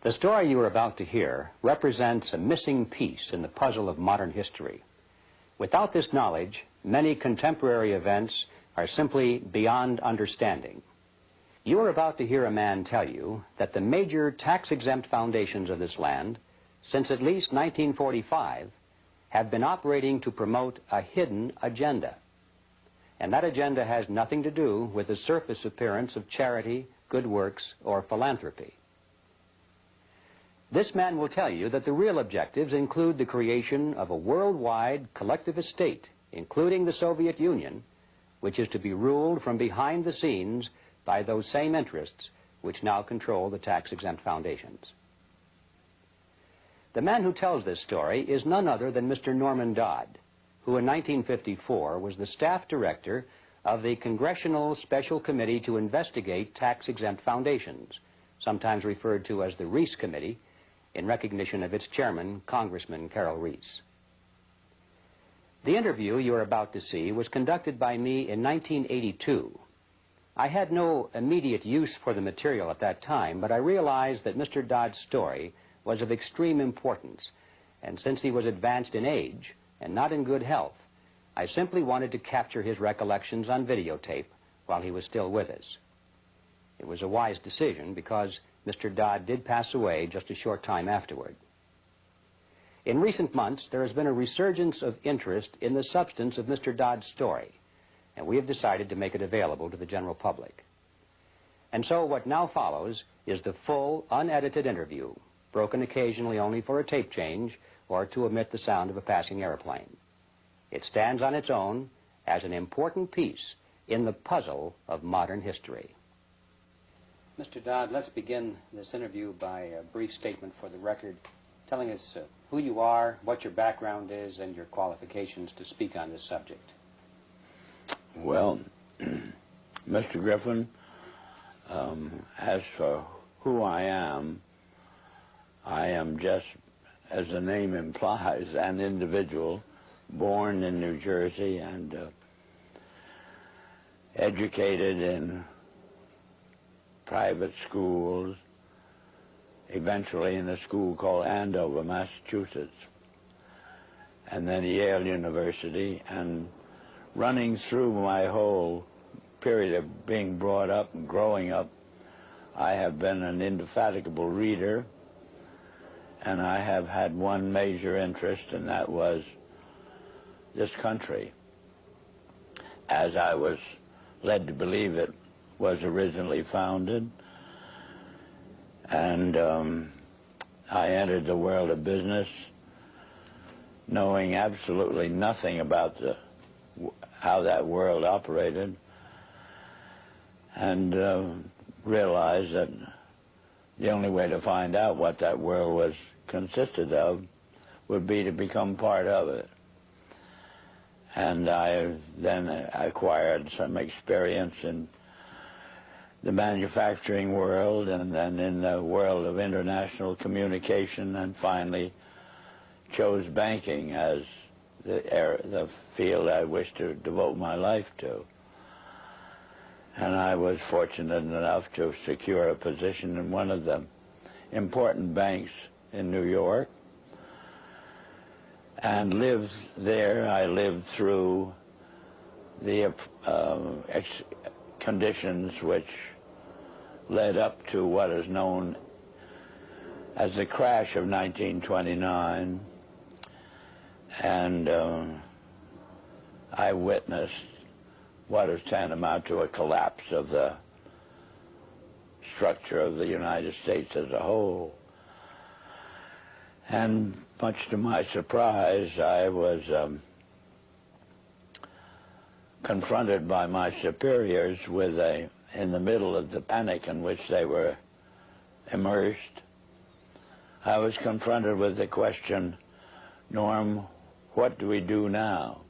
The story you are about to hear represents a missing piece in the puzzle of modern history. Without this knowledge, many contemporary events are simply beyond understanding. You are about to hear a man tell you that the major tax-exempt foundations of this land, since at least 1945, have been operating to promote a hidden agenda. And that agenda has nothing to do with the surface appearance of charity, good works, or philanthropy. This man will tell you that the real objectives include the creation of a worldwide collectivist state, including the Soviet Union, which is to be ruled from behind the scenes by those same interests which now control the tax-exempt foundations. The man who tells this story is none other than Mr. Norman Dodd, who in 1954 was the staff director of the Congressional Special Committee to investigate tax-exempt foundations, sometimes referred to as the Reece Committee, in recognition of its chairman, Congressman Reece. The interview you are about to see was conducted by me in 1982. I had no immediate use for the material at that time, but I realized that Mr. Dodd's story was of extreme importance, and since he was advanced in age and not in good health, I simply wanted to capture his recollections on videotape while he was still with us. It was a wise decision because Mr. Dodd did pass away just a short time afterward. In recent months, there has been a resurgence of interest in the substance of Mr. Dodd's story, and we have decided to make it available to the general public. And so what now follows is the full, unedited interview, broken occasionally only for a tape change or to omit the sound of a passing airplane. It stands on its own as an important piece in the puzzle of modern history. Mr. Dodd, let's begin this interview by a brief statement for the record, telling us who you are, what your background is, and your qualifications to speak on this subject. Well, Mr. Griffin, as for who I am just, as the name implies, an individual born in New Jersey and educated in private schools, eventually in a school called Andover, Massachusetts, and then Yale University, and running through my whole period of being brought up and growing up, I have been an indefatigable reader, and I have had one major interest, and that was this country, as I was led to believe it was originally founded. And I entered the world of business knowing absolutely nothing about how that world operated, and realized that the only way to find out what that world was consisted of would be to become part of it. And I then acquired some experience in the manufacturing world and then in the world of international communication, and finally chose banking as the field I wished to devote my life to. And I was fortunate enough to secure a position in one of the important banks in New York, and lived there. I lived through the conditions which led up to what is known as the crash of 1929, and I witnessed what is tantamount to a collapse of the structure of the United States as a whole. And much to my surprise, I was confronted by my superiors with in the middle of the panic in which they were immersed, I was confronted with the question, Norm, what do we do now?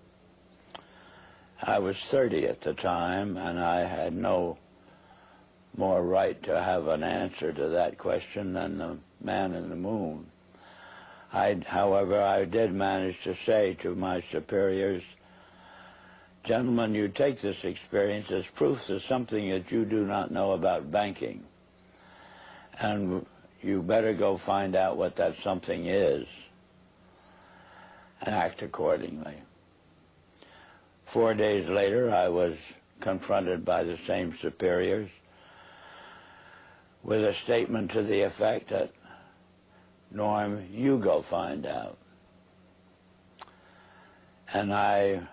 I was 30 at the time, and I had no more right to have an answer to that question than the man in the moon. However, I did manage to say to my superiors, gentlemen, you take this experience as proof of something that you do not know about banking. And you better go find out what that something is and act accordingly. 4 days later, I was confronted by the same superiors with a statement to the effect that, Norm, you go find out. And I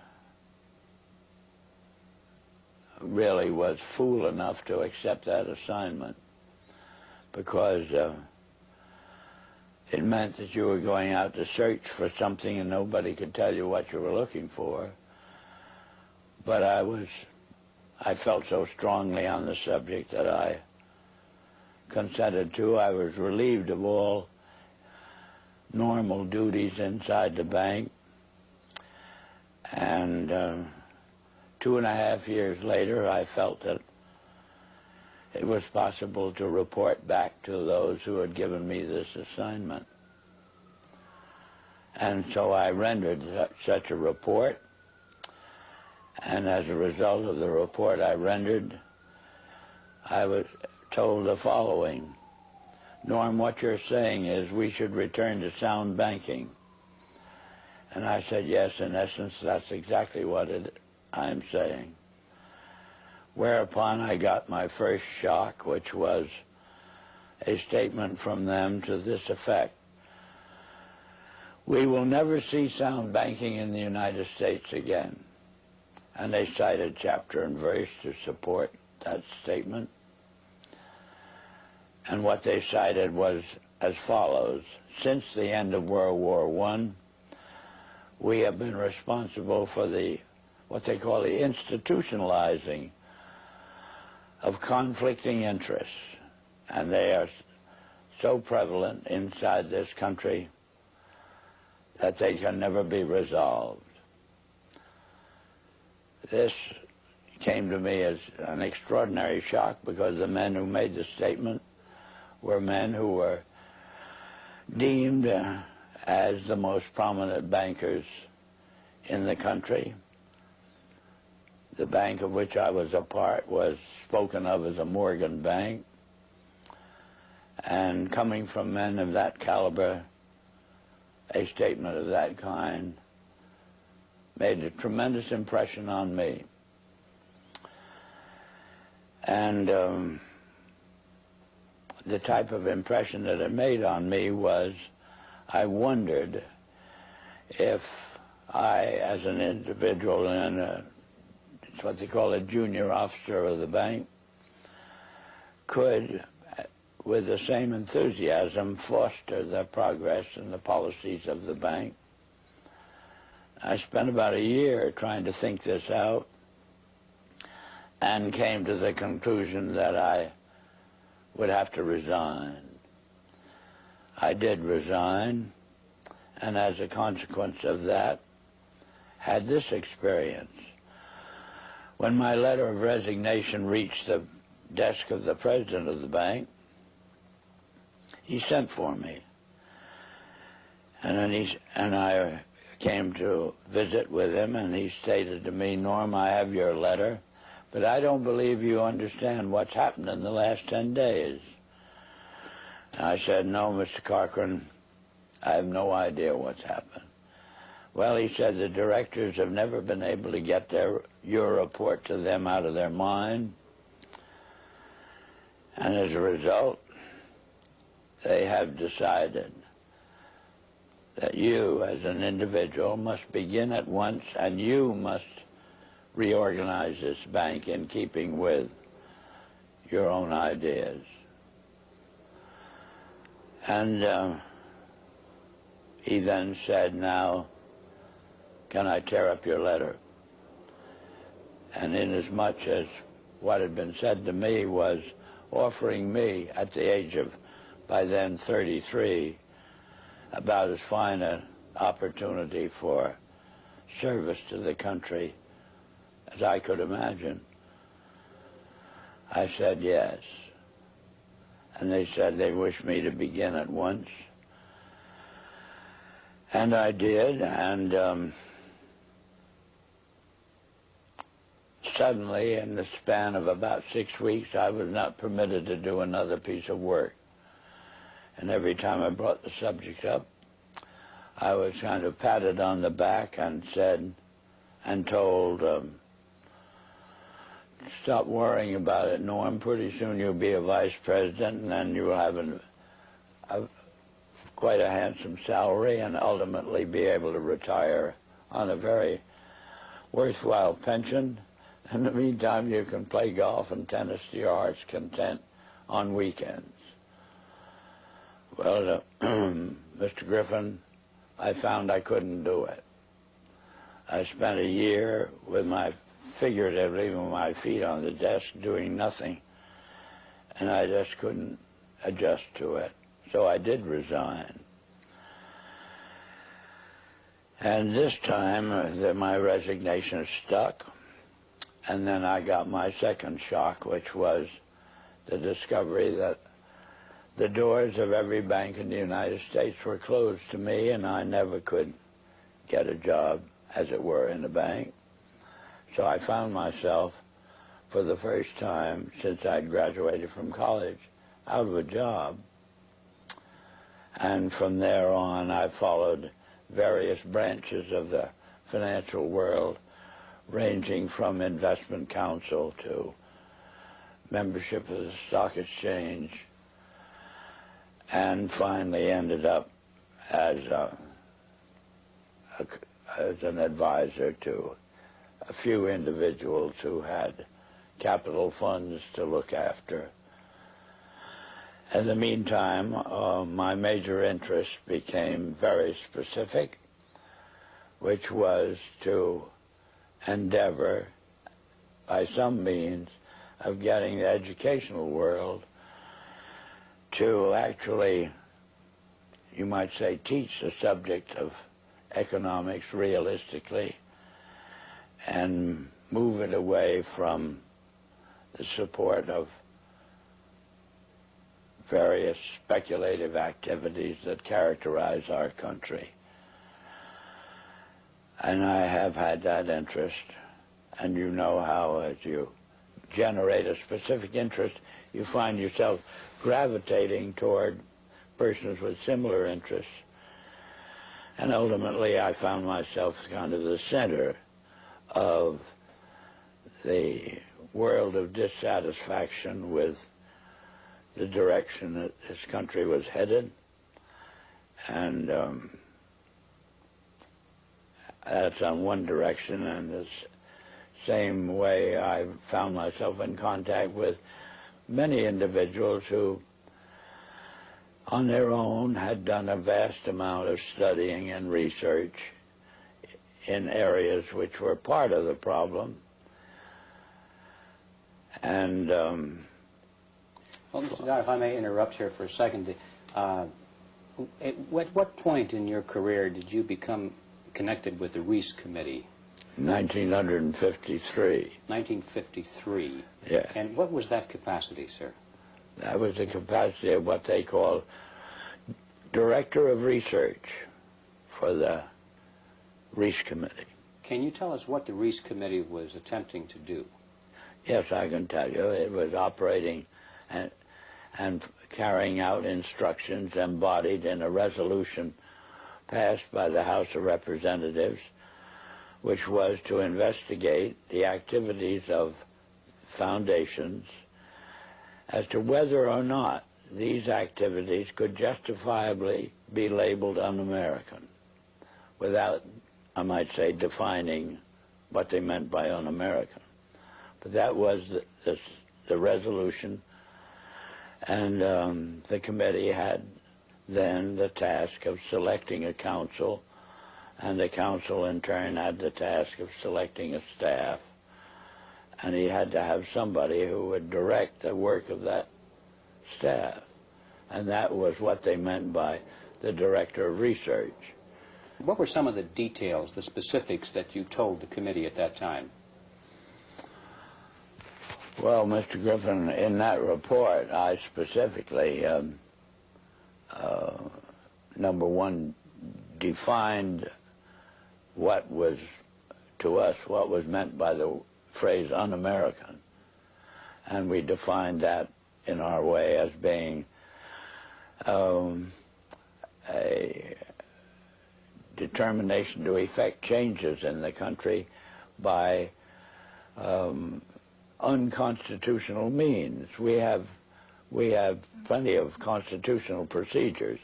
really was fool enough to accept that assignment, because it meant that you were going out to search for something and nobody could tell you what you were looking for. But I felt so strongly on the subject that I consented to. I was relieved of all normal duties inside the bank, and 2.5 years later, I felt that it was possible to report back to those who had given me this assignment. And so I rendered such a report, and as a result of the report I rendered, I was told the following: Norm, what you're saying is we should return to sound banking. And I said, yes, in essence, that's exactly what I'm saying. Whereupon I got my first shock, which was a statement from them to this effect: we will never see sound banking in the United States again. And they cited chapter and verse to support that statement. And what they cited was as follows: since the end of World War I, we have been responsible for what they call the institutionalizing of conflicting interests, and they are so prevalent inside this country that they can never be resolved. This came to me as an extraordinary shock, because the men who made the statement were men who were deemed as the most prominent bankers in the country. The bank of which I was a part was spoken of as a Morgan bank, and coming from men of that caliber, a statement of that kind made a tremendous impression on me. And the type of impression that it made on me was, I wondered if I, as an individual and it's what they call a junior officer of the bank, could, with the same enthusiasm, foster the progress and the policies of the bank. I spent about a year trying to think this out, and came to the conclusion that I would have to resign. I did resign, and as a consequence of that, had this experience. When my letter of resignation reached the desk of the president of the bank, he sent for me. And I came to visit with him, and he stated to me, Norm, I have your letter, but I don't believe you understand what's happened in the last 10 days. And I said, no, Mr. Corcoran, I have no idea what's happened. Well, he said, the directors have never been able to get your report to them out of their mind. And as a result, they have decided that you, as an individual, must begin at once, and you must reorganize this bank in keeping with your own ideas. And he then said, now, can I tear up your letter? And inasmuch as what had been said to me was offering me, at the age of, by then, 33, about as fine an opportunity for service to the country as I could imagine, I said yes. And they said they wished me to begin at once. And I did, and suddenly, in the span of about 6 weeks, I was not permitted to do another piece of work. And every time I brought the subject up, I was kind of patted on the back and said, and told, stop worrying about it, Norm. Pretty soon you'll be a vice president, and then you'll have quite a handsome salary and ultimately be able to retire on a very worthwhile pension. In the meantime, you can play golf and tennis to your heart's content on weekends. Well, Mr. Griffin, I found I couldn't do it. I spent a year with figuratively with my feet on the desk doing nothing, and I just couldn't adjust to it. So I did resign. And this time, my resignation stuck, and then I got my second shock, which was the discovery that the doors of every bank in the United States were closed to me, and I never could get a job, as it were, in a bank. So I found myself, for the first time since I'd graduated from college, out of a job. And from there on, I followed various branches of the financial world, ranging from investment counsel to membership of the stock exchange, and finally ended up as an advisor to a few individuals who had capital funds to look after. In the meantime, my major interest became very specific, which was to endeavor, by some means, of getting the educational world to actually, you might say, teach the subject of economics realistically and move it away from the support of various speculative activities that characterize our country. And I have had that interest, and you know how as you generate a specific interest, you find yourself gravitating toward persons with similar interests. And ultimately, I found myself kind of the center of the world of dissatisfaction with the direction that this country was headed. And that's on one direction, and the same way I found myself in contact with many individuals who, on their own, had done a vast amount of studying and research in areas which were part of the problem. And well, Mr. Dodd, if I may interrupt here for a second, at what point in your career did you become connected with the Reece Committee? 1953. 1953. Yeah. And what was that capacity, sir? That was the capacity of what they call Director of Research for the Reece Committee. Can you tell us what the Reece Committee was attempting to do? Yes, I can tell you. It was operating and carrying out instructions embodied in a resolution passed by the House of Representatives, which was to investigate the activities of foundations as to whether or not these activities could justifiably be labeled un-American, without, I might say, defining what they meant by un-American. But that was the resolution, and the committee had then the task of selecting a council, and the council in turn had the task of selecting a staff, and he had to have somebody who would direct the work of that staff, and that was what they meant by the Director of Research. What were some of the details, the specifics that you told the committee at that time? Well, Mr. Griffin, in that report, I specifically, number one, defined what was, to us, what was meant by the phrase un-American. And we defined that in our way as being a determination to effect changes in the country by unconstitutional means. We have plenty of constitutional procedures,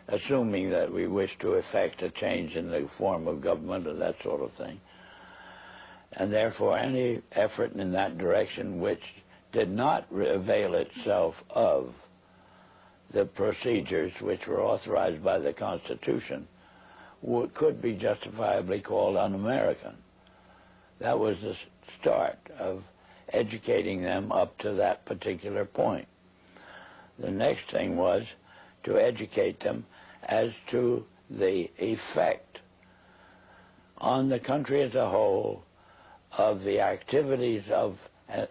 assuming that we wish to effect a change in the form of government or that sort of thing. And therefore, any effort in that direction which did not avail itself of the procedures which were authorized by the Constitution could be justifiably called un-American. That was the start of educating them up to that particular point. The next thing was to educate them as to the effect on the country as a whole of the activities of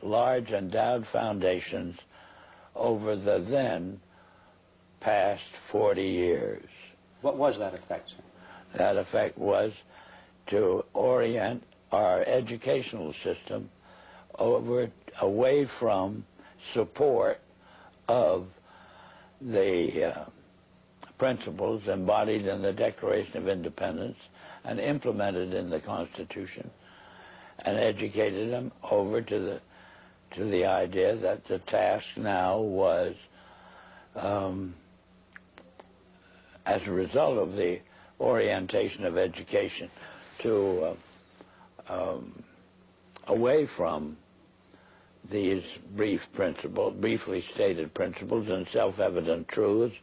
large endowed foundations over the then past 40 years. What was that effect, sir? That effect was to orient our educational system away from support of the principles embodied in the Declaration of Independence and implemented in the Constitution, and educated them over to the idea that the task now was, as a result of the orientation of education, to away from these briefly stated principles and self-evident truths.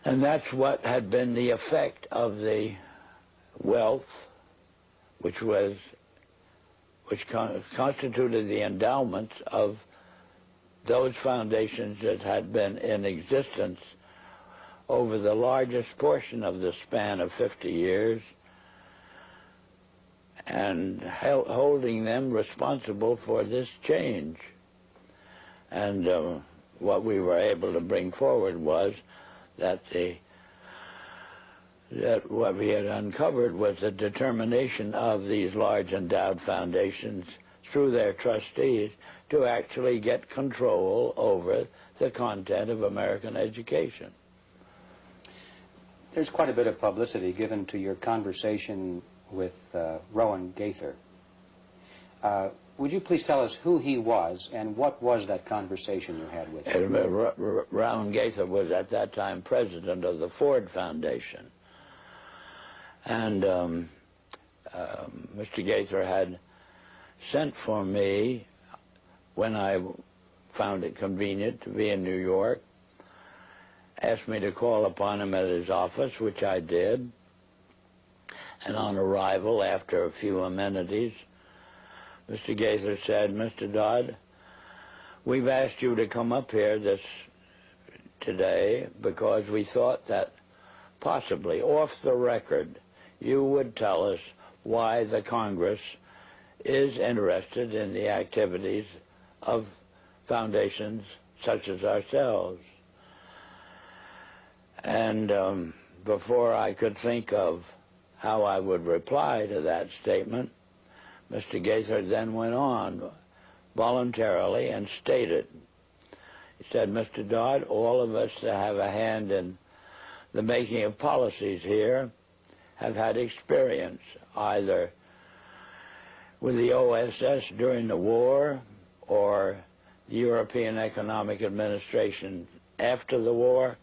And that's what had been the effect of the wealth which constituted the endowments of those foundations that had been in existence over the largest portion of the span of 50 years, and holding them responsible for this change. And what we were able to bring forward was that what we had uncovered was the determination of these large endowed foundations through their trustees to actually get control over the content of American education. There's quite a bit of publicity given to your conversation with Rowan Gaither. Would you please tell us who he was and what was that conversation you had with him? Rowan Gaither was at that time president of the Ford Foundation. And Mr. Gaither had sent for me when I found it convenient to be in New York, asked me to call upon him at his office, which I did. And on arrival, after a few amenities, Mr. Gaither said, "Mr. Dodd, we've asked you to come up here today because we thought that possibly, off the record, you would tell us why the Congress is interested in the activities of foundations such as ourselves." And before I could think of how I would reply to that statement, Mr. Gaither then went on voluntarily and stated, he said, "Mr. Dodd, all of us that have a hand in the making of policies here have had experience either with the OSS during the war or the European Economic Administration after the war.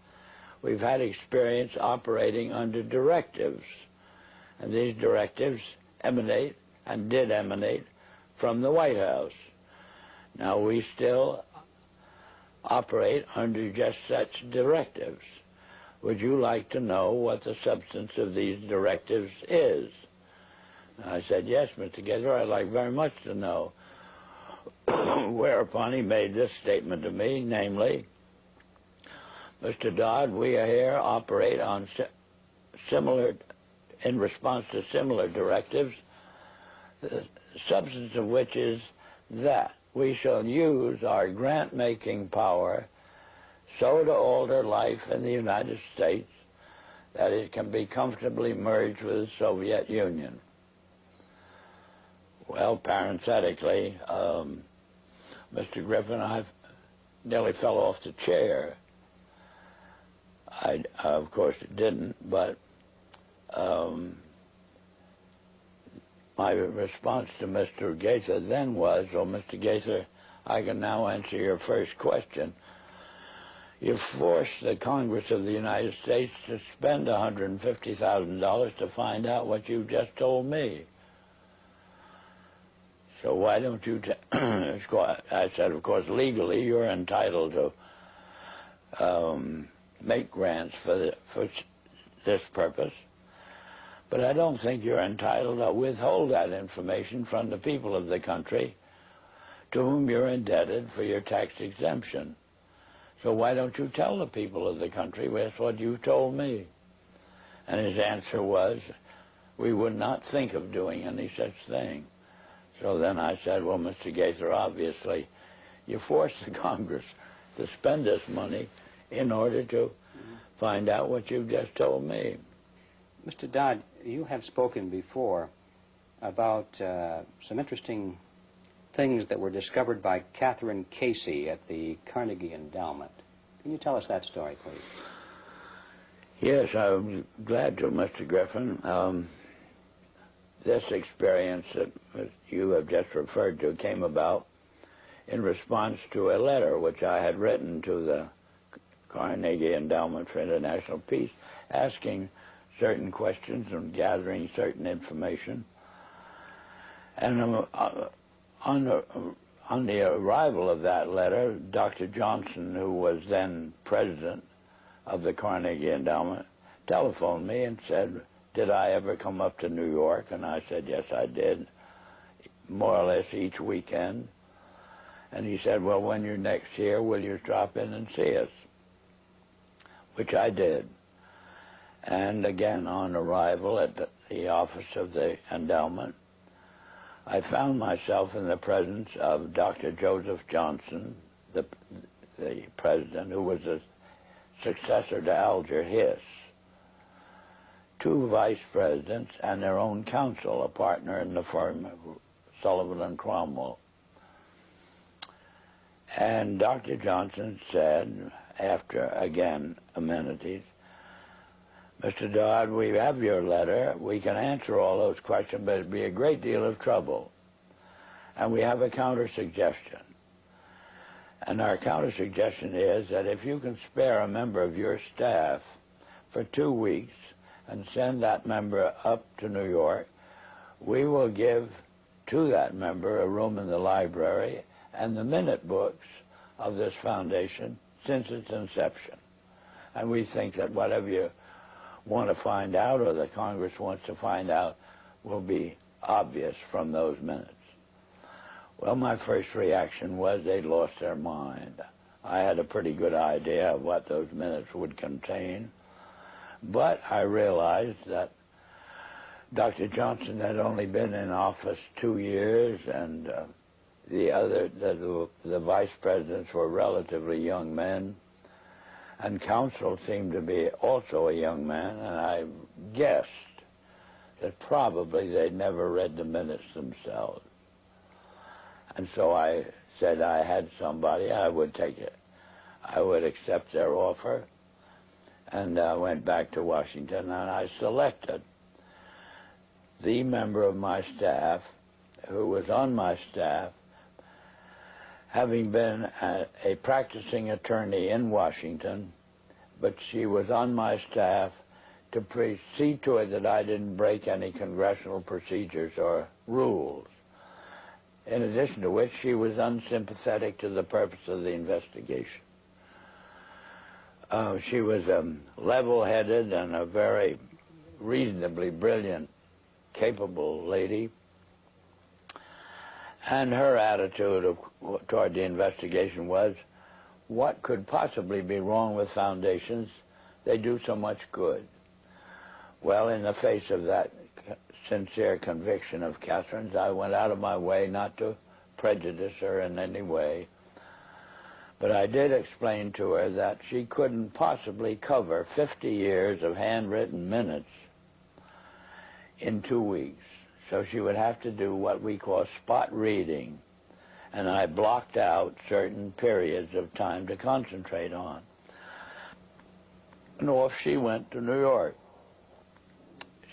We've had experience operating under directives, and these directives emanate and did emanate from the White House. Now we still operate under just such directives. Would you like to know what the substance of these directives is?" And I said, "Yes, Mr. Gaither, I'd like very much to know." Whereupon he made this statement to me, namely, "Mr. Dodd, we here operate on in response to similar directives, the substance of which is that we shall use our grant-making power so to alter life in the United States that it can be comfortably merged with the Soviet Union." Well, parenthetically, Mr. Griffin, nearly fell off the chair. I of course, didn't, but my response to Mr. Gaither then was, well, Mr. Gaither, I can now answer your first question. You forced the Congress of the United States to spend $150,000 to find out what you just told me. So why don't you I said, of course, legally you're entitled to make grants for this purpose, but I don't think you're entitled to withhold that information from the people of the country to whom you're indebted for your tax exemption. So why don't you tell the people of the country that's what you told me? And his answer was, we would not think of doing any such thing. So then I said, well, Mr. Gaither, obviously, you forced the Congress to spend this money in order to find out what you've just told me. Mr. Dodd, you have spoken before about some interesting things that were discovered by Catherine Casey at the Carnegie Endowment. Can you tell us that story, please? Yes, I'm glad to, Mr. Griffin. This experience that you have just referred to came about in response to a letter which I had written to the Carnegie Endowment for International Peace, asking certain questions and gathering certain information. And on the arrival of that letter, Dr. Johnson, who was then president of the Carnegie Endowment, telephoned me and said, did I ever come up to New York? And I said, yes, I did, more or less each weekend. And he said, well, when you're next here, will you drop in and see us? Which I did. And again, on arrival at the office of the endowment, I found myself in the presence of Dr. Joseph Johnson, the president, who was the successor to Alger Hiss, two vice presidents, and their own counsel, a partner in the firm, Sullivan and Cromwell. And Dr. Johnson said, after, again, amenities, Mr. Dodd, we have your letter. We can answer all those questions, but it'd be a great deal of trouble. And we have a counter-suggestion. And our counter-suggestion is that if you can spare a member of your staff for 2 weeks and send that member up to New York, we will give to that member a room in the library and the minute books of this foundation since its inception. And we think that whatever you want to find out, or the Congress wants to find out, will be obvious from those minutes. Well, my first reaction was they'd lost their mind. I had a pretty good idea of what those minutes would contain, but I realized that Dr. Johnson had only been in office 2 years, and the vice presidents were relatively young men, and counsel seemed to be also a young man, and I guessed that probably they'd never read the minutes themselves. And so I said I had somebody, I would take it. I would accept their offer, and I went back to Washington, and I selected the member of my staff who was on my staff, having been a practicing attorney in Washington, but she was on my staff to see to it that I didn't break any congressional procedures or rules. In addition to which, she was unsympathetic to the purpose of the investigation. She was level-headed and a very reasonably brilliant, capable lady. And her attitude toward the investigation was, what could possibly be wrong with foundations? They do so much good. Well, in the face of that sincere conviction of Catherine's, I went out of my way not to prejudice her in any way. But I did explain to her that she couldn't possibly cover 50 years of handwritten minutes in 2 weeks. So she would have to do what we call spot reading. and I blocked out certain periods of time to concentrate on. And off she went to New York.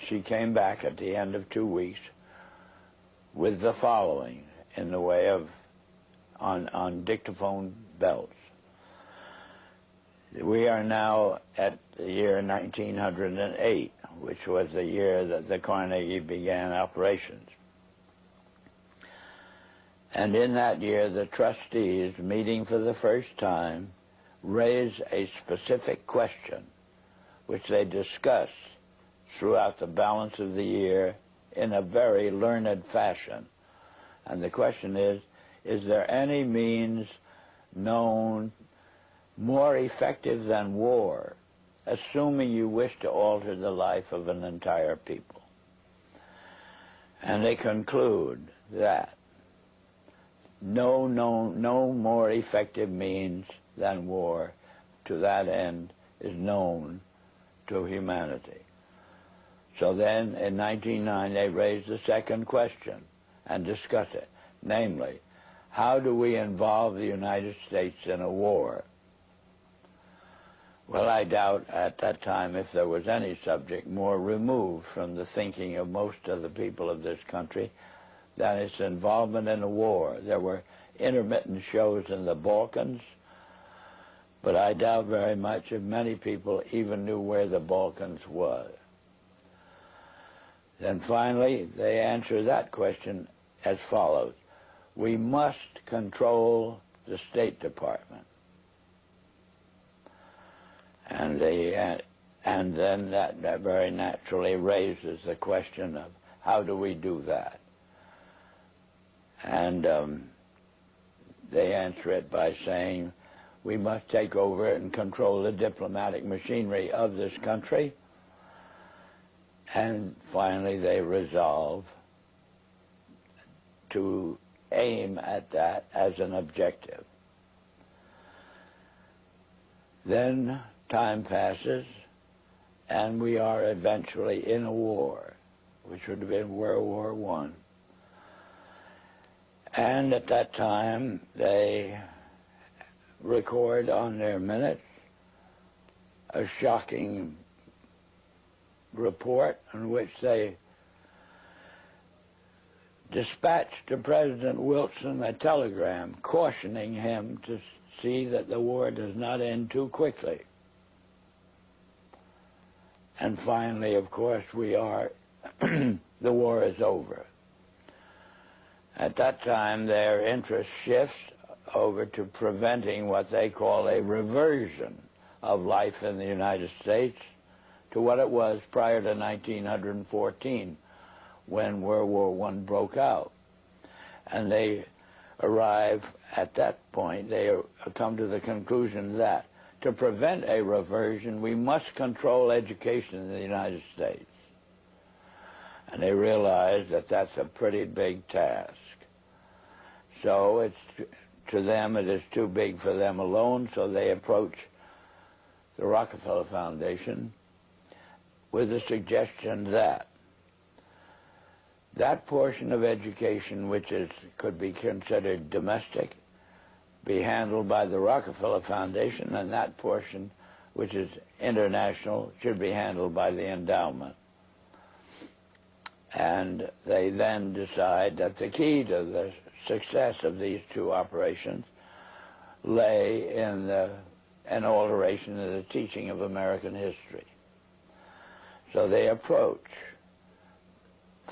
She came back at the end of 2 weeks with the following in the way of on dictaphone belts. We are now at the year 1908, which was the year that the Carnegie began operations. And in that year, the trustees, meeting for the first time, raised a specific question, which they discussed throughout the balance of the year in a very learned fashion. And the question is there any means known more effective than war, assuming you wish to alter the life of an entire people? And they conclude that no more effective means than war to that end is known to humanity. So then, in 1909, they raised the second question and discussed it, namely, how do we involve the United States in a war? Well, I doubt at that time if there was any subject more removed from the thinking of most of the people of this country than its involvement in a war. There were intermittent shows in the Balkans, but I doubt very much if many people even knew where the Balkans was. Then finally, they answer that question as follows. We must control the State Department. And then that very naturally raises the question of how do we do that? And they answer it by saying we must take over and control the diplomatic machinery of this country. And finally, they resolve to aim at that as an objective. Then time passes, and we are eventually in a war, which would have been World War I. And at that time, they record on their minutes a shocking report in which they dispatched to President Wilson a telegram cautioning him to see that the war does not end too quickly. And finally, of course, the war is over. At that time, their interest shifts over to preventing what they call a reversion of life in the United States to what it was prior to 1914, when World War I broke out. And they arrive at that point, they come to the conclusion that to prevent a reversion, we must control education in the United States. And they realize that that's a pretty big task. So to them, it is too big for them alone, so they approach the Rockefeller Foundation with the suggestion that that portion of education which could be considered domestic be handled by the Rockefeller Foundation, and that portion which is international should be handled by the endowment. And they then decide that the key to the success of these two operations lay in an alteration of the teaching of American history. So they approach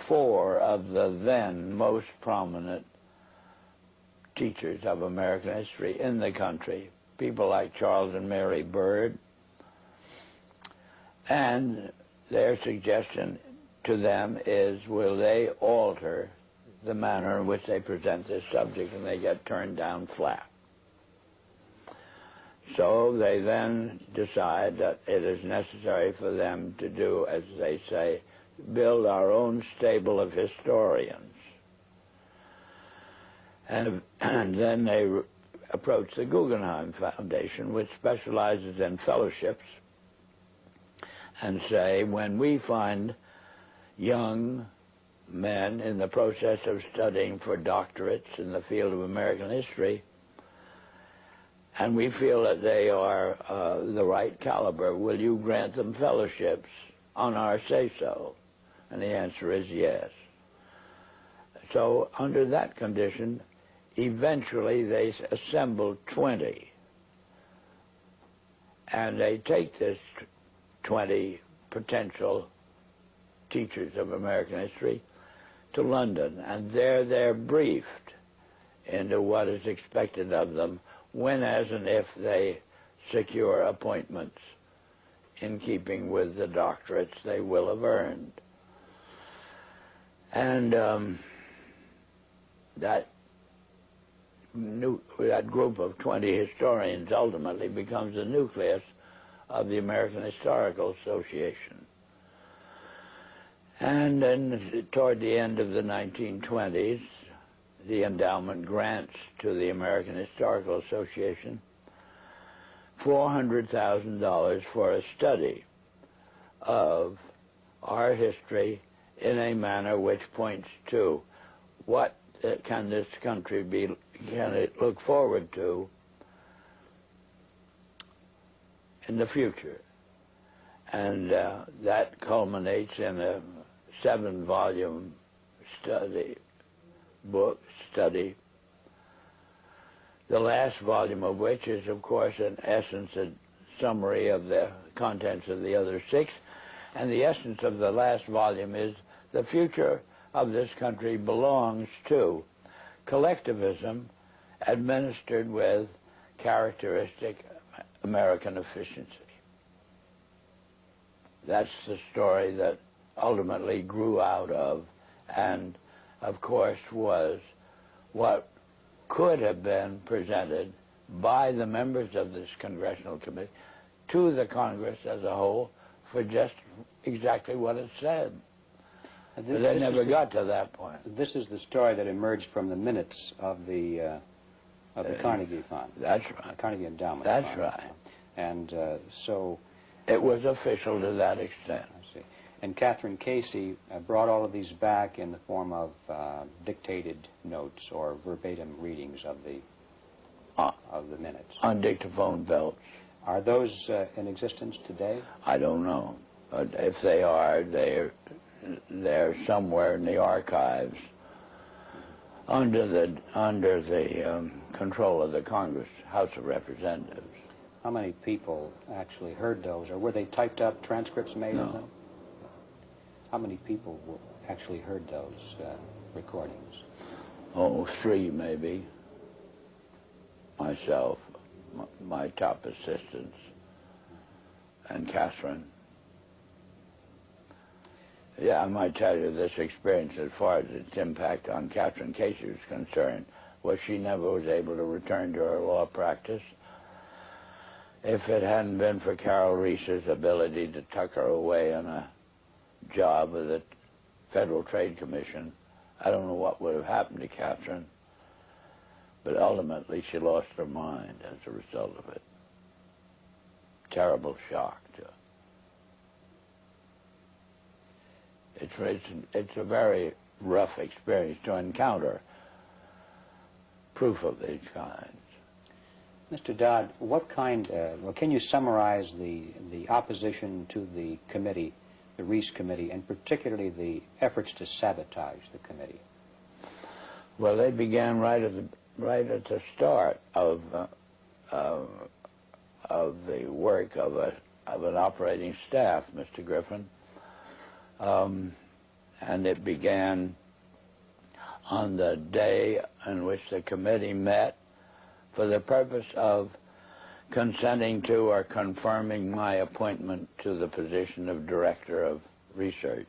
4 of the then most prominent teachers of American history in the country, people like Charles and Mary Bird, and their suggestion to them is, will they alter the manner in which they present this subject, and they get turned down flat. So they then decide that it is necessary for them to do, as they say, build our own stable of historians. And then they approach the Guggenheim Foundation, which specializes in fellowships, and say, when we find young, men in the process of studying for doctorates in the field of American history, and we feel that they are the right caliber. Will you grant them fellowships on our say-so? And the answer is yes. So under that condition, eventually they assembled 20. And they take this 20 potential teachers of American history to London, and there they're briefed into what is expected of them when, as and if they secure appointments in keeping with the doctorates they will have earned. And that group of 20 historians ultimately becomes the nucleus of the American Historical Association. And then toward the end of the 1920s, the endowment grants to the American Historical Association $400,000 for a study of our history in a manner which points to what can this country can it look forward to in the future. And that culminates in a 7-volume study, the last volume of which is, of course, in essence a summary of the contents of the other 6. And the essence of the last volume is the future of this country belongs to collectivism administered with characteristic American efficiency. That's the story that ultimately grew out of, and of course was what could have been presented by the members of this congressional committee to the Congress as a whole for just exactly what it said. But they never got to that point. This is the story that emerged from the minutes of the Carnegie Fund. That's right. Carnegie Endowment That's Fund. right. And so... It was official to that extent. I see. And Catherine Casey brought all of these back in the form of dictated notes or verbatim readings of the minutes. On dictaphone belts. Are those in existence today? I don't know. But if they are, they're somewhere in the archives under the control of the Congress, House of Representatives. How many people actually heard those, or were they typed up transcripts made of them? How many people actually heard those recordings? Oh, 3 maybe. Myself, my top assistants, and Catherine. Yeah, I might tell you this experience as far as its impact on Catherine Casey was concerned was she never was able to return to her law practice. If it hadn't been for Carol Reece's ability to tuck her away on a job with the Federal Trade Commission, I don't know what would have happened to Catherine. But ultimately, she lost her mind as a result of it. Terrible shock to her. It's a very rough experience to encounter proof of these kinds. Mr. Dodd, what kind, can you summarize the opposition to the committee, the Reece committee, and particularly the efforts to sabotage the committee? Well, they began right at the start of the work of an operating staff, Mr. Griffin, and it began on the day in which the committee met for the purpose of consenting to or confirming my appointment to the position of Director of Research.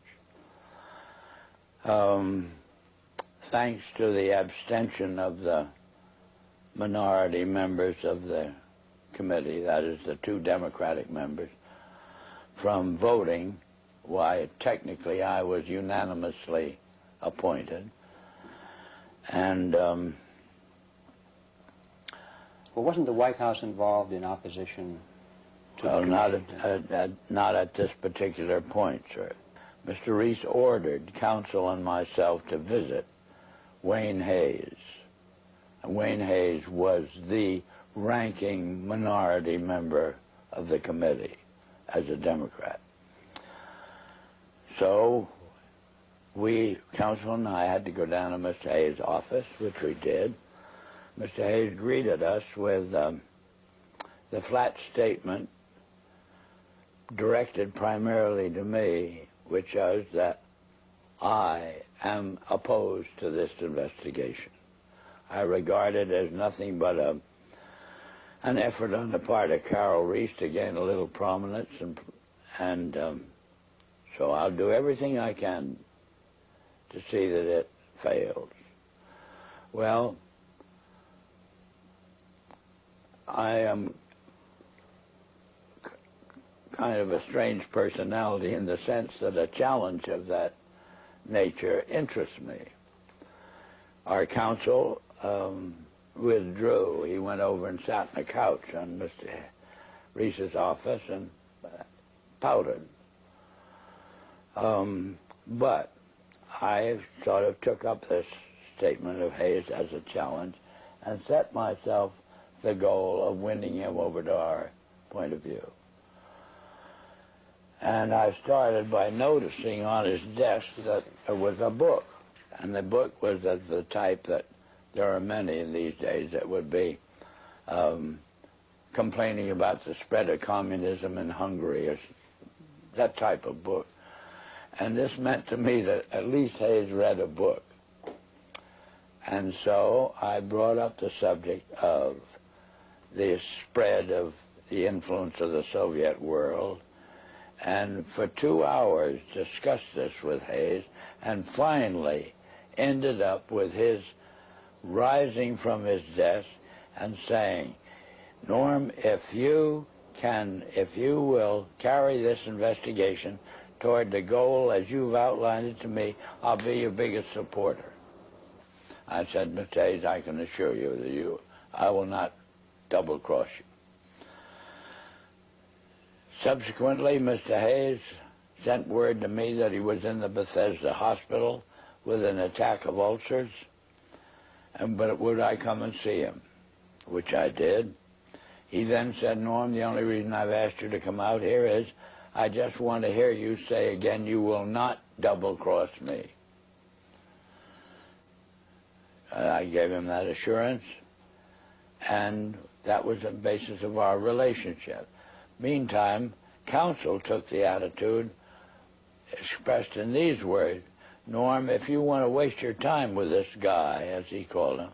Thanks to the abstention of the minority members of the committee, that is the 2 Democratic members, from voting, why technically I was unanimously appointed. And well, wasn't the White House involved in opposition to the committee? Not at this particular point, sir. Mr. Reece ordered counsel and myself to visit Wayne Hayes. And Wayne Hayes was the ranking minority member of the committee as a Democrat. So counsel and I had to go down to Mr. Hayes' office, which we did. Mr. Hayes greeted us with the flat statement directed primarily to me, which was that I am opposed to this investigation. I regard it as nothing but an effort on the part of Carol Reece to gain a little prominence, and so I'll do everything I can to see that it fails. Well, I am kind of a strange personality in the sense that a challenge of that nature interests me. Our counsel withdrew. He went over and sat on a couch on Mr. Reece's office and pouted. But I sort of took up this statement of Hayes as a challenge and set myself the goal of winning him over to our point of view. And I started by noticing on his desk that there was a book, and the book was of the type that there are many in these days that would be complaining about the spread of communism in Hungary, or that type of book. And this meant to me that at least Hayes read a book. And so I brought up the subject of the spread of the influence of the Soviet world, and for 2 hours discussed this with Hayes, and finally ended up with his rising from his desk and saying, Norm, if you will carry this investigation toward the goal as you've outlined it to me, I'll be your biggest supporter. I said, Mr. Hayes, I can assure you that I will not double-cross you. Subsequently, Mr. Hayes sent word to me that he was in the Bethesda hospital with an attack of ulcers, but would I come and see him, which I did. He then said, Norm, the only reason I've asked you to come out here is I just want to hear you say again, you will not double-cross me. I gave him that assurance, and that was the basis of our relationship. Meantime, counsel took the attitude expressed in these words, Norm, if you want to waste your time with this guy, as he called him,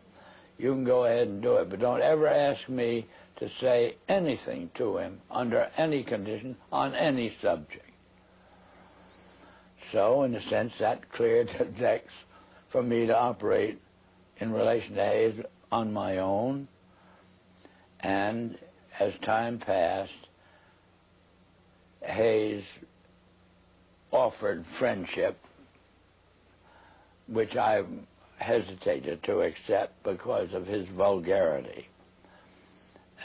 you can go ahead and do it, but don't ever ask me to say anything to him under any condition on any subject. So, in a sense, that cleared the decks for me to operate in relation to Hayes on my own, and as time passed, Hayes offered friendship, which I hesitated to accept because of his vulgarity.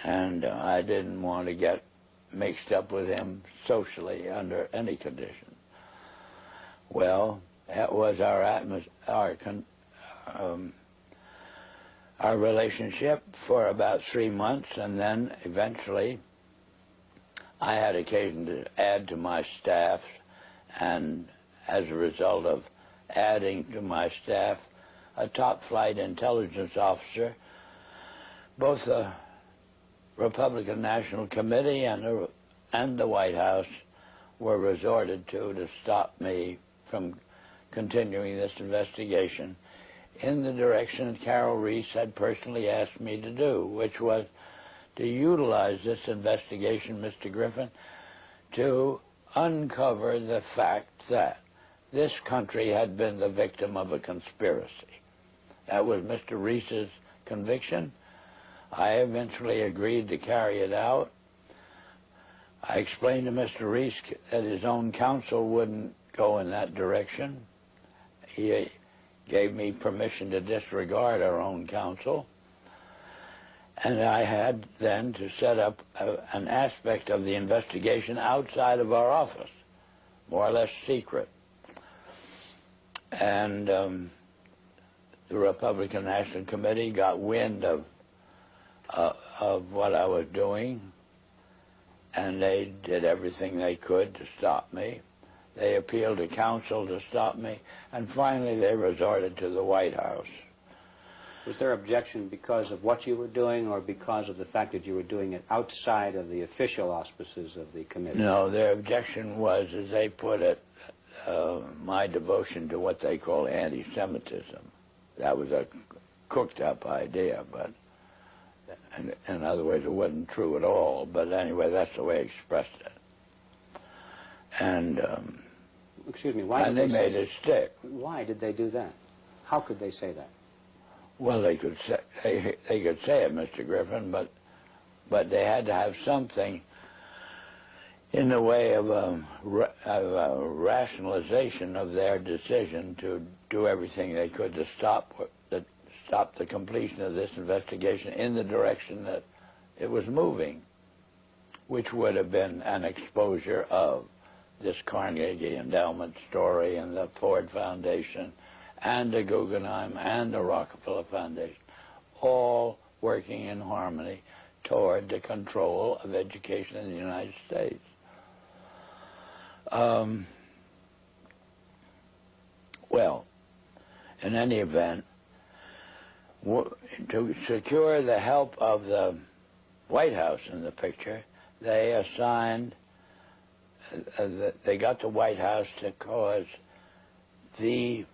And I didn't want to get mixed up with him socially under any condition. Well, that was our relationship for about 3 months, and then eventually I had occasion to add to my staff, and as a result of adding to my staff a top-flight intelligence officer, both the Republican National Committee and the White House were resorted to stop me from continuing this investigation in the direction that Carol Reece had personally asked me to do, which was to utilize this investigation, Mr. Griffin, to uncover the fact that this country had been the victim of a conspiracy. That was Mr. Reece's conviction. I eventually agreed to carry it out. I explained to Mr. Reece that his own counsel wouldn't go in that direction. He gave me permission to disregard our own counsel. And I had then to set up an aspect of the investigation outside of our office, more or less secret. And the Republican National Committee got wind of what I was doing, and they did everything they could to stop me. They appealed to counsel to stop me, and finally they resorted to the White House. Was their objection because of what you were doing, or because of the fact that you were doing it outside of the official auspices of the committee? No, their objection was, as they put it, my devotion to what they call anti-Semitism. That was a cooked-up idea, but in other words, it wasn't true at all. But anyway, that's the way I expressed it. And excuse me, why and did they made it stick. Why did they do that? How could they say that? Well, they could say it, Mr. Griffin, but they had to have something in the way of a rationalization of their decision to do everything they could to stop the completion of this investigation in the direction that it was moving, which would have been an exposure of this Carnegie endowment story and the Ford Foundation and the Guggenheim and the Rockefeller Foundation, all working in harmony toward the control of education in the United States. Well, in any event, to secure the help of the White House in the picture, they assigned, they got the White House to cause the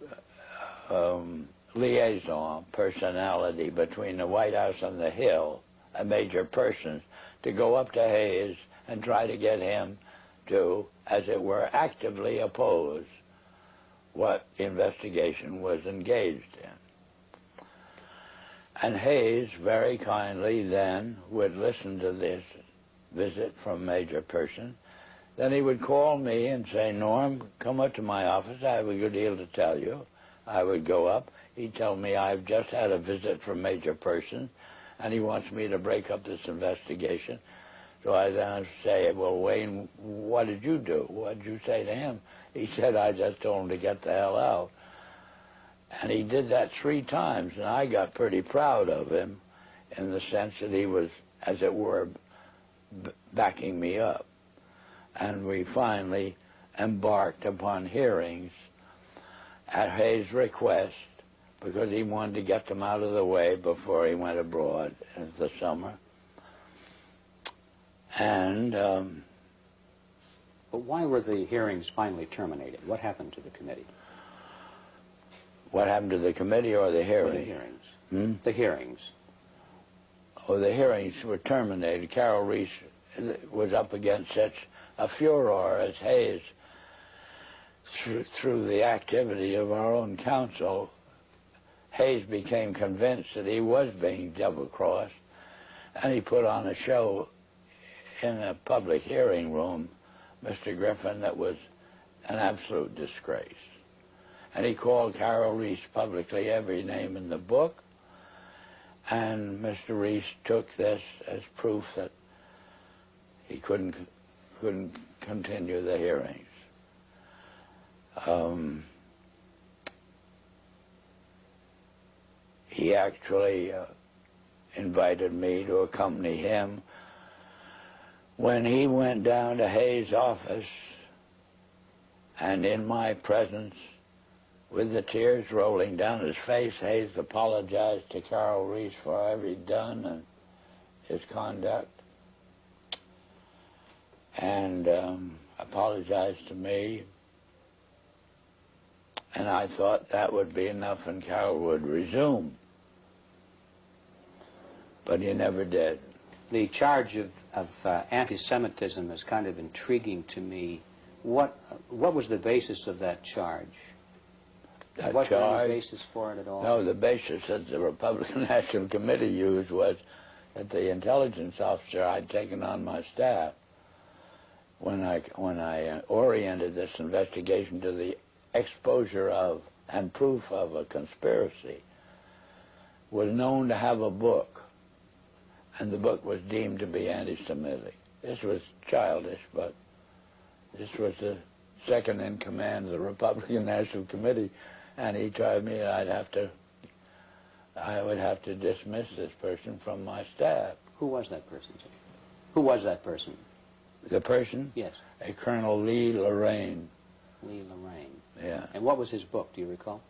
liaison personality between the White House and the Hill, a major person, to go up to Hayes and try to get him to, as it were, actively oppose what the investigation was engaged in. And Hayes very kindly then would listen to this visit from Major Person. Then he would call me and say, Norm, come up to my office. I have a good deal to tell you. I would go up. He'd tell me, I've just had a visit from Major Person, and he wants me to break up this investigation. So I then say, well, Wayne, what did you do? What did you say to him? He said, I just told him to get the hell out. And he did that 3 times, and I got pretty proud of him in the sense that he was, as it were, backing me up. And we finally embarked upon hearings at Hayes' request, because he wanted to get them out of the way before he went abroad in the summer. And but why were the hearings finally terminated? What happened to the committee? What happened to the committee or the hearings? The hearings. The hearings. Oh, the hearings were terminated. Carol Reece was up against such a furor as Hayes, through the activity of our own counsel. Hayes became convinced that he was being double-crossed, and he put on a show in a public hearing room, Mr. Griffin, that was an absolute disgrace. And he called Carol Reece publicly every name in the book, and Mr. Reece took this as proof that he couldn't continue the hearings. He actually invited me to accompany him when he went down to Hayes' office, and in my presence, with the tears rolling down his face, Hayes apologized to Carol Reece for every done and his conduct, and apologized to me. And I thought that would be enough and Carol would resume. But he never did. The charge of anti-Semitism is kind of intriguing to me. What was the basis of that charge? Was there any basis for it at all? No, the basis that the Republican National Committee used was that the intelligence officer I'd taken on my staff, when I oriented this investigation to the exposure of and proof of a conspiracy, was known to have a book, and the book was deemed to be anti-Semitic. This was childish, but this was the second in command of the Republican National Committee, And he told me I would have to dismiss this person from my staff. Who was that person, sir? Who was that person? The person? Yes. A Colonel Lee Lorraine. Lee Lorraine. Yeah. And what was his book, do you recall?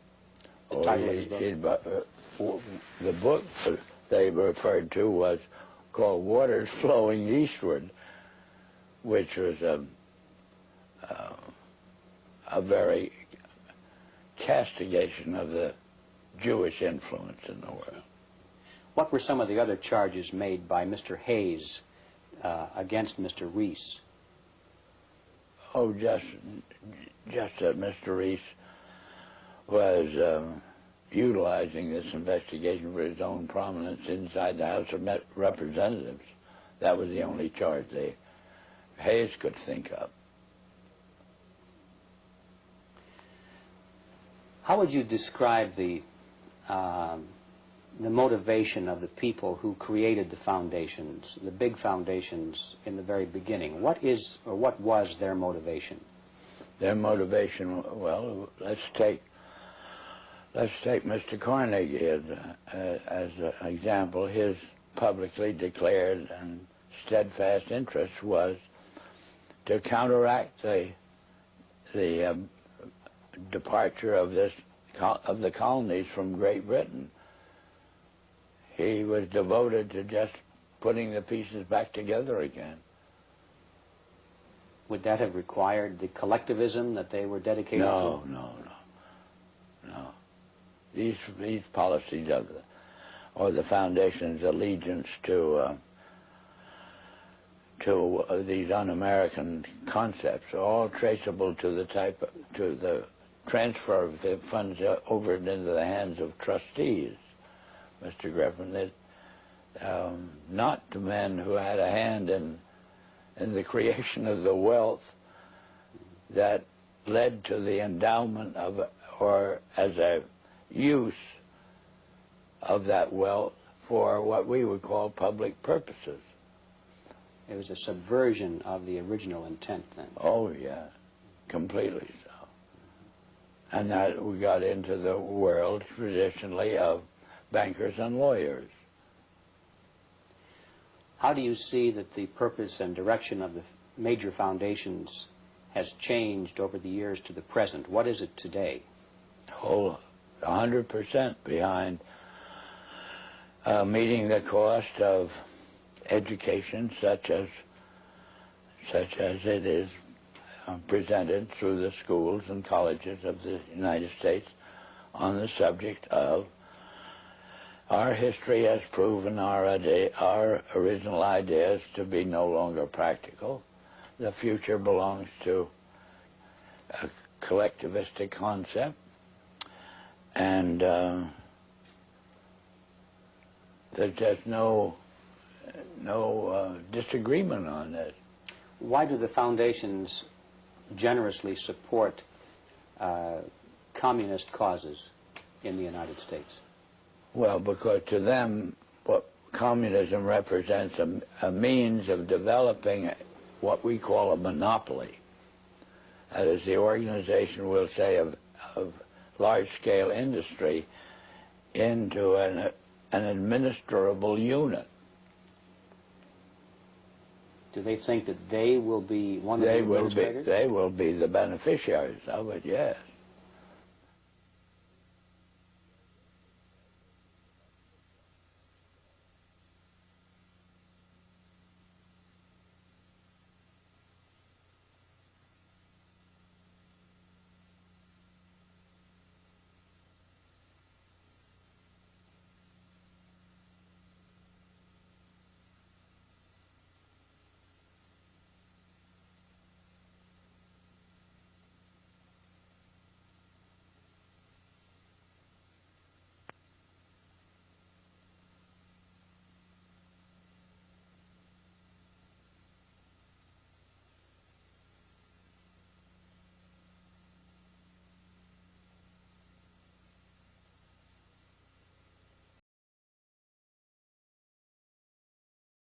The title of his book? The book they referred to was called Waters Flowing Eastward, which was a very castigation of the Jewish influence in the world. What were some of the other charges made by Mr. Hayes against Mr. Reece? Oh, just that Mr. Reece was utilizing this investigation for his own prominence inside the House of Representatives. That was the only charge Hayes could think of. How would you describe the motivation of the people who created the foundations, the big foundations in the very beginning? What was their motivation? Their motivation, well, let's take Mr. Carnegie as an example. His publicly declared and steadfast interest was to counteract the departure of the colonies from Great Britain. He was devoted to just putting the pieces back together again. Would that have required the collectivism that they were dedicated to? No. These policies or the foundation's allegiance to these un-American concepts are all traceable to the transfer of the funds over into the hands of trustees, Mr. Griffin. Not to men who had a hand in the creation of the wealth that led to the endowment of, or as a use of that wealth for what we would call public purposes. It was a subversion of the original intent then. Oh, yeah, completely so. And that we got into the world traditionally of bankers and lawyers. How do you see that the purpose and direction of the major foundations has changed over the years to the present? What is it today? Oh, 100% behind meeting the cost of education such as it is presented through the schools and colleges of the United States on the subject of our history has proven our original ideas to be no longer practical. The future belongs to a collectivistic concept, and there's just no disagreement on that. Why do the foundations generously support communist causes in the United States? Well, because to them, what communism represents a means of developing what we call a monopoly. That is, the organization, we'll say, of large-scale industry into an administrable unit. Do they think that they will be one of the administrators? They will be the beneficiaries of it, yes.